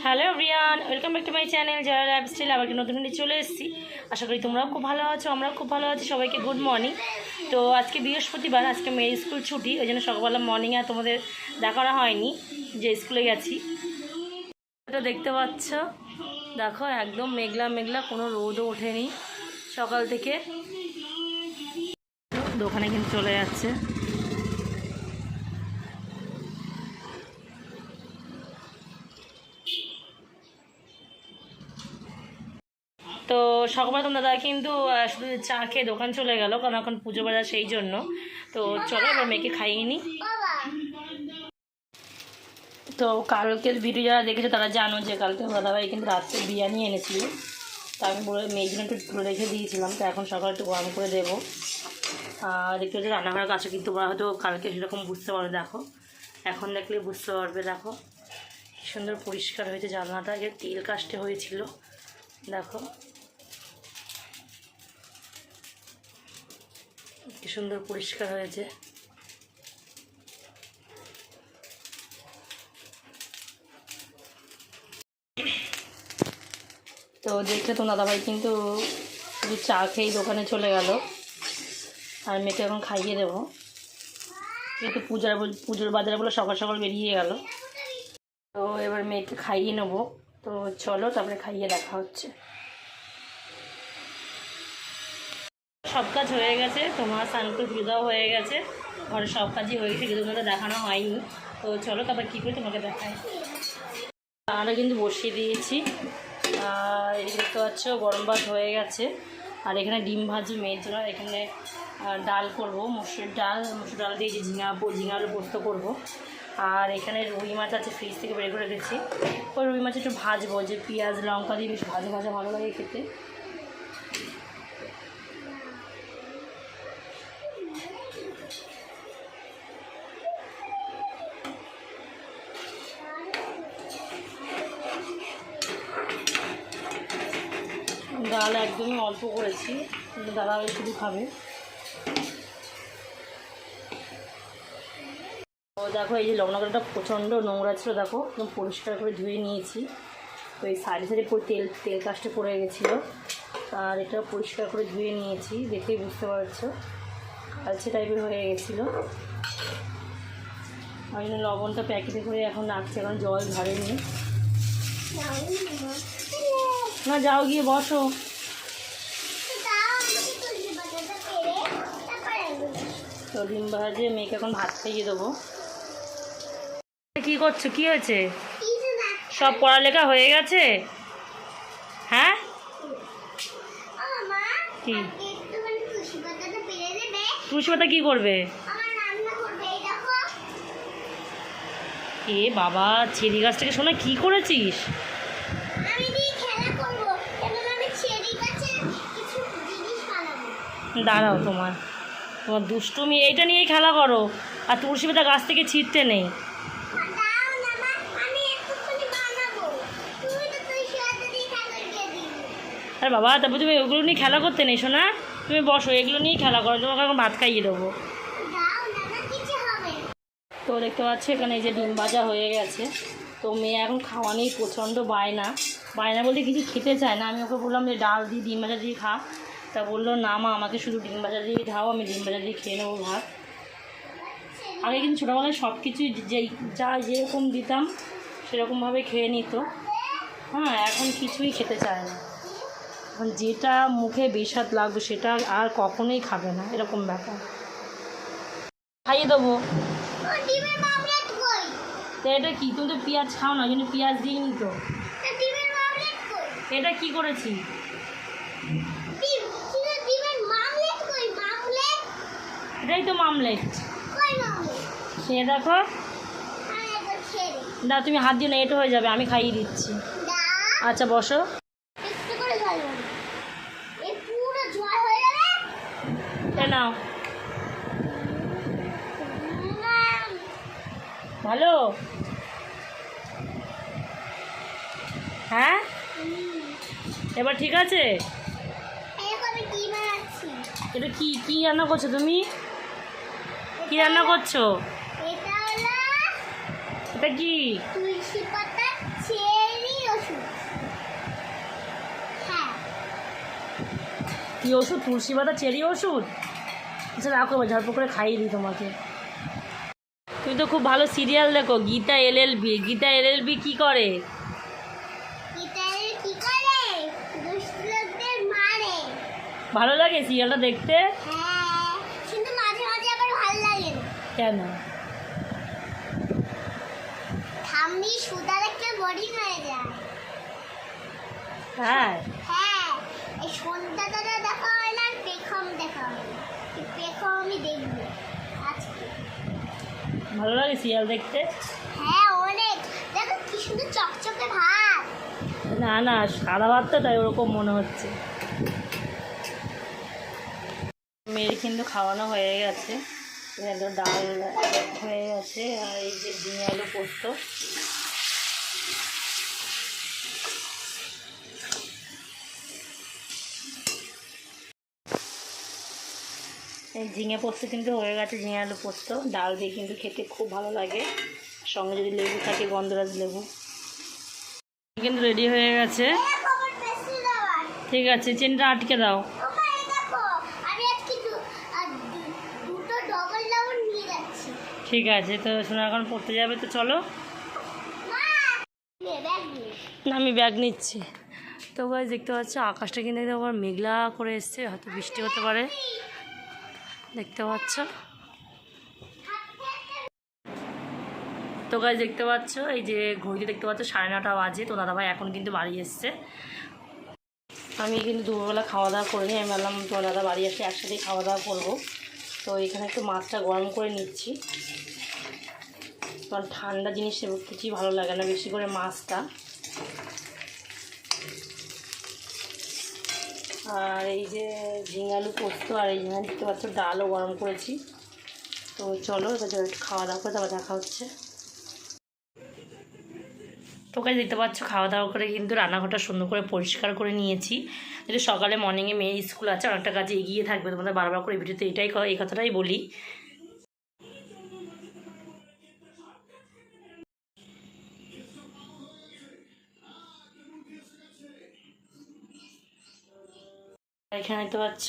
Hello everyone, welcome back to my channel Joya lifestyle. আবার নতুন চলে এসেছি। আশা করি তোমরাও খুব ভালো আছো, আমরাও খুব ভালো আছি। সবাইকে গুড মর্নিং। তো আজকে বৃহস্পতিবার, আজকে মেয়ের স্কুল ছুটি, ওই জন্য সকালবেলা মর্নিংয়ে আর তোমাদের দেখানো হয়নি যে স্কুলে গেছি। এটা দেখতে পাচ্ছ, দেখো একদম মেঘলা মেঘলা, কোনো রোদও ওঠেনি সকাল থেকে। দোকানে কিন্তু চলে যাচ্ছে। তো সকালবেলা তোমার দাদা কিন্তু শুধু চা খেয়ে দোকান চলে গেল, কারণ এখন পুজো বাজার, সেই জন্য। তো চলো এবার মেয়েকে খাইয়ে নিই। তো কালকের ভিডিও যারা দেখেছো তারা জানো যে কালকে দাদাভাই কিন্তু রাত্রে বিরিয়ানি এনেছিল। তো আমি বলে মেয়ের জন্য একটু তুলে রেখে দিয়েছিলাম। তো এখন সকালে একটু গরম করে দেবো। আর দেখতে হচ্ছে রান্নাঘরের কাছে কিন্তু হয়তো কালকে সেরকম বুঝতে পারবে। দেখো এখন দেখলে বুঝতে পারবে। দেখো কি সুন্দর পরিষ্কার হয়েছে জানলাটা, যে তেল কাস্টে হয়েছিল। দেখো কি সুন্দর পরিষ্কার হয়েছে। তো দেখলে তো দাদাভাই কিন্তু শুধু চা খেয়েই দোকানে চলে গেল। আর মেয়েকে এখন খাইয়ে দেবো, যেহেতু পুজোর বাজারে বলে সকাল সকাল বেরিয়ে গেল। তো এবার মেয়েকে খাইয়ে নেবো। তো চলো তারপরে খাইয়ে দেখা হচ্ছে। সব কাজ হয়ে গেছে, তোমার স্নানকুল পুজো দেওয়া হয়ে গেছে, ঘরের সব কাজই হয়ে গেছে, কিন্তু তোমাদের দেখানো হয়নি। তো চলো তারপর কী করে তোমাকে দেখাই। রান্নাটা কিন্তু বসিয়ে দিয়েছি। আর এদিকে দেখতে পাচ্ছ গরম ভাত হয়ে গেছে। আর এখানে ডিম ভাজি মেয়ের জন্য। এখানে ডাল করব, মসুর ডাল দিয়ে যে ঝিঙা পোস্ত করব। আর এখানে রুই মাছ আছে, ফ্রিজ থেকে বের করে রেখেছি। ওই রুই মাছ একটু ভাজবো, যে পেঁয়াজ লঙ্কা দিয়ে বেশ ভাজা ভাজা ভালো লাগে খেতে। ডাল একদমই অল্প করেছি, কিন্তু দাদা শুধু খাবে। ও দেখো এই যে লগ্নটা প্রচণ্ড নোংরা ছিল, দেখো একদম পরিষ্কার করে ধুয়ে নিয়েছি। তো এই সাইডে সাইডে পুরো তেল কাজটা পড়ে গেছিলো। আর এটা পরিষ্কার করে ধুয়ে নিয়েছি, দেখেই বুঝতে পারছো কালচে টাইপের হয়ে গেছিলো। ওই জন্য লবণটা প্যাকেটে করে এখন রাখছি, এখন জল ঝাড়েনি। না যাও গিয়ে বসো। তো ডিম ভাজে মেয়েকে এখন ভাত খাইয়ে দেবো। কি করছো, কি হয়েছে? সব পড়ালেখা হয়ে গেছে? হ্যাঁ কি তুলসী পাতা কি করবে? এ বাবা, চেরি গাছটাকে শোনা কি করেছিস? দাঁড়াও, তোমার দুষ্টুমি এইটা নিয়েই খেলা করো। আর তুলসী পাতা গাছ থেকে ছিঁড়তে নেই। আরে বাবা, তারপর তুমি ওগুলো নিয়ে খেলা করতে নেই শোনা। তুমি বসো, এগুলো নিয়েই খেলা করো, তোমাকে এখন ভাত খাইয়ে দেবো। তো দেখতে পাচ্ছি এখানে এই যে ডিম ভাজা হয়ে গেছে। তো মেয়ে এখন খাওয়া নিয়ে প্রচণ্ড বায়না বলতে কিছু খেতে চায় না। আমি ওকে বললাম যে ডাল দিয়ে ডিম ভাজা দিয়ে খা। তা বললো না মা, আমাকে শুধু ডিম ভাজা দিয়ে খাও, আমি ডিম ভাজা দিয়ে খেয়ে নেবো ভাত। আগে কিন্তু ছোটোবেলায় সব কিছুই যেরকম দিতাম সেরকমভাবে খেয়ে নিত। হ্যাঁ, এখন কিছুই খেতে চায় না। এখন যেটা মুখে বেস্বাদ লাগবে সেটা আর কখনোই খাবে না, এরকম ব্যাপার। খাইয়ে দেবো। তো এটা কি, তুমি তো পেঁয়াজ খাও না, ওই জন্য পেঁয়াজ দিইনি তো। এটা কি করেছি? এটাই তো মামলেট। সে দেখো, না তুমি হাত দিয়ে না, এটা হয়ে যাবে, আমি খাইয়ে দিচ্ছি। আচ্ছা বসো। নাও, ভালো? হ্যাঁ, এবার ঠিক আছে? এটা কি রান্না করছো তুমি? কি রান্না করছো? এটা কি? তুলসী পাতা, চেরি কী ওষুধ? তুলসী পাতা চেরি ওষুধ? আচ্ছা রাখো, ঝাড়প করে খাইয়ে দিই তোমাকে। তুমি তো খুব ভালো সিরিয়াল দেখো, গীতা এলএলবি। গীতা এলএলবি কী করে? ভালো লাগে সিরিয়ালটা দেখতে? কিন্তু মাঝে মাঝে আবার ভালো লাগে না। কেন? ঠাম্মি সুদা দেখলে বোরিং হয়ে যায়। হ্যাঁ হ্যাঁ, এই সন্ধ্যাটা দেখা হয় না, পেখম দেখা হয় না। পেখম আমি দেখবো আজকে। ভালো লাগে সিরিয়াল দেখতে? হ্যাঁ অনেক। দেখো কি সুন্দর চকচকে ভাত। না না, সাদা ভাত তো, তাই ওরকম মনে হচ্ছে। মেয়ের কিন্তু খাওয়ানো হয়ে গেছে, এখানে ডাল হয়ে গেছে, আর এই যে ঝিঙে আলু পোস্ত। এই ঝিঙে পোস্ত কিন্তু হয়ে গেছে, ঝিঙে আলু পোস্ত ডাল দিয়ে কিন্তু খেতে খুব ভালো লাগে, সঙ্গে যদি লেবু থাকে, গন্ধরাজ লেবু। কিন্তু রেডি হয়ে গেছে। ঠিক আছে, চেনটা আটকে দাও। ঠিক আছে, তো শোনা এখন পড়তে যাবে, তো চলো। না আমি ব্যাগ নিচ্ছি। তো গাইস দেখতে পাচ্ছ আকাশটা কিন্তু একদম আবার মেঘলা করে এসছে, হয়তো বৃষ্টি হতে পারে, দেখতে পাচ্ছ। তো গাইস দেখতে পাচ্ছ এই যে ঘড়িতে দেখতে পাচ্ছ 9:30 বাজে। তো দাদাভাই এখন কিন্তু বাড়ি এসছে। আমি কিন্তু দুপুরবেলা খাওয়া দাওয়া করিনি, আমি বললাম তোমার দাদা বাড়ি আসলে একসাথেই খাওয়া দাওয়া করবো। তো এখানে একটু মাছটা গরম করে নিচ্ছি, কারণ ঠান্ডা জিনিস কিছুই ভালো লাগে না, বেশি করে মাছটা। আর এই যে ঝিঙে আলু পোস্ত, আর এই যে দেখতে পাচ্ছ ডালও গরম করেছি। তো চলো এবার একটু খাওয়া দাওয়া করে তারপর দেখা হচ্ছে। তো কাজ দেখতে পাচ্ছ খাওয়া দাওয়া করে কিন্তু রান্নাঘরটা সুন্দর করে পরিষ্কার করে নিয়েছি, যেহেতু সকালে মর্নিংয়ে মেয়ের স্কুল আছে, অনেকটা কাজে এগিয়ে থাকবে। তোমাদের বারবার করে ভিডিওতে এই কথাটাই বলি। এখানে দেখতে পাচ্ছ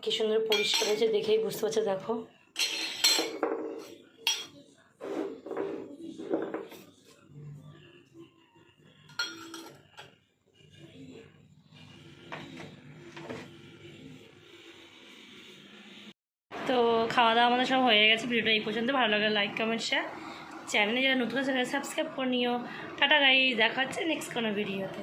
কি সুন্দর পরিষ্কার হয়েছে, দেখেই বুঝতে পারছো। দেখো তো খাওয়া দাওয়া আমাদের সব হয়ে গেছে। ভিডিওটা এই পর্যন্ত, ভালো লাগলে লাইক কমেন্ট শেয়ার, চ্যানেলে যারা নতুন চ্যানেল সাবস্ক্রাইব করে নিও। টাটা গাইস, দেখা হচ্ছে নেক্সট কোনো ভিডিওতে।